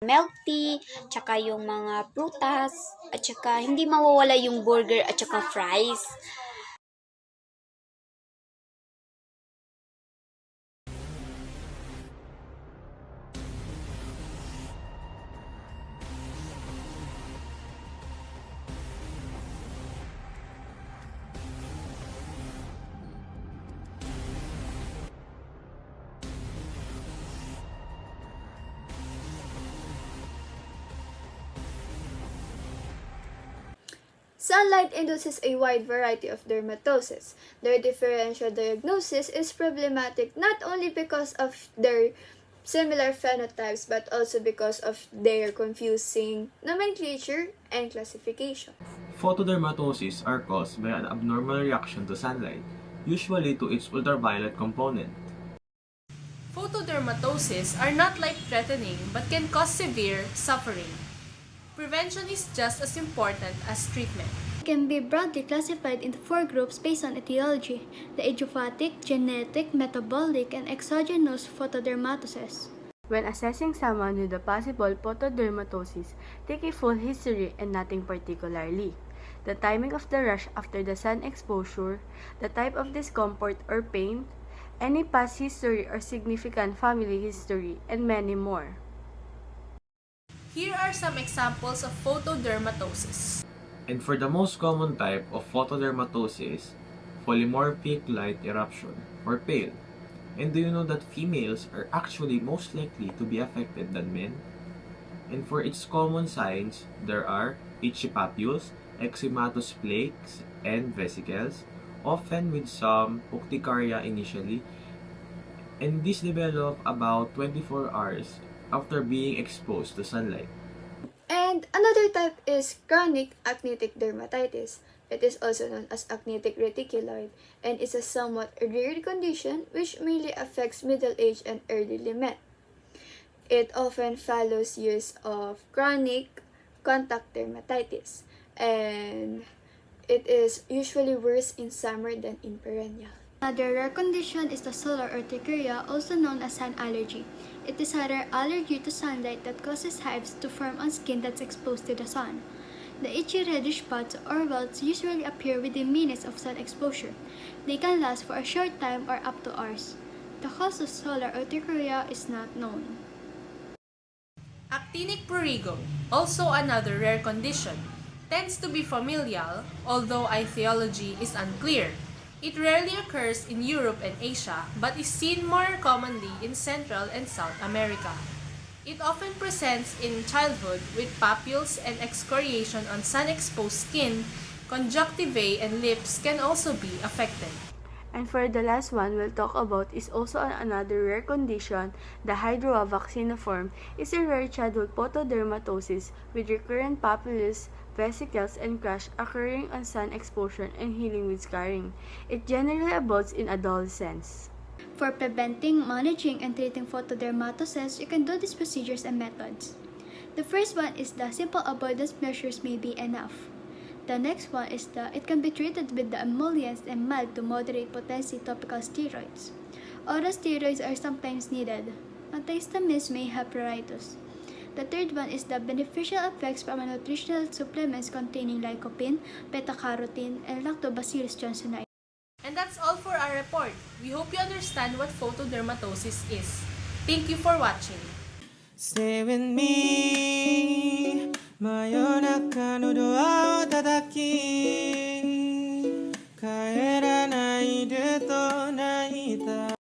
Melkte, tsaka yung mga prutas, at tsaka hindi mawawala yung burger at tsaka fries. Sunlight induces a wide variety of dermatoses. Their differential diagnosis is problematic not only because of their similar phenotypes but also because of their confusing nomenclature and classification. Photodermatoses are caused by an abnormal reaction to sunlight, usually to its ultraviolet component. Photodermatoses are not life-threatening but can cause severe suffering. Prevention is just as important as treatment. It can be broadly classified into 4 groups based on etiology: the idiopathic, genetic, metabolic, and exogenous photodermatoses. When assessing someone with a possible photodermatosis, take a full history and nothing particularly. The timing of the rash after the sun exposure, the type of discomfort or pain, any past history or significant family history, and many more. Here are some examples of photodermatosis. And for the most common type of photodermatosis, polymorphic light eruption, or pale. And do you know that females are actually most likely to be affected than men? And for its common signs, there are itchy papules, eczematous flakes, and vesicles, often with some urticaria initially, and these develop about 24 hours after being exposed to sunlight. And another type is chronic actinic dermatitis. It is also known as actinic reticuloid and is a somewhat rare condition which mainly affects middle-aged and elderly men. It often follows years of chronic contact dermatitis, and it is usually worse in summer than in perennial. Another rare condition is the solar urticaria, also known as sun allergy. It is a rare allergy to sunlight that causes hives to form on skin that's exposed to the sun. The itchy reddish spots or welts usually appear within minutes of sun exposure. They can last for a short time or up to hours. The cause of solar urticaria is not known. Actinic prurigo, also another rare condition, tends to be familial, although etiology is unclear. It rarely occurs in Europe and Asia, but is seen more commonly in Central and South America. It often presents in childhood with papules and excoriation on sun-exposed skin. Conjunctivae and lips can also be affected. And for the last one we'll talk about is also another rare condition. The hydroa vacciniform is a rare childhood photodermatosis with recurrent papules, vesicles, and crash occurring on sun exposure and healing with scarring. It generally abounds in adolescence. For preventing, managing, and treating photodermatoses, you can do these procedures and methods. The first one is the simple avoidance measures may be enough. The next one is it can be treated with the emollients and mild to moderate potency topical steroids. Oral steroids are sometimes needed. Antihistamines may help pruritus. The third one is the beneficial effects from nutritional supplements containing lycopene, beta-carotene, and lactobacillus johnsonii. And that's all for our report. We hope you understand what photodermatosis is. Thank you for watching. Stay with me 真夜中のドアを叩き帰らないでと泣いた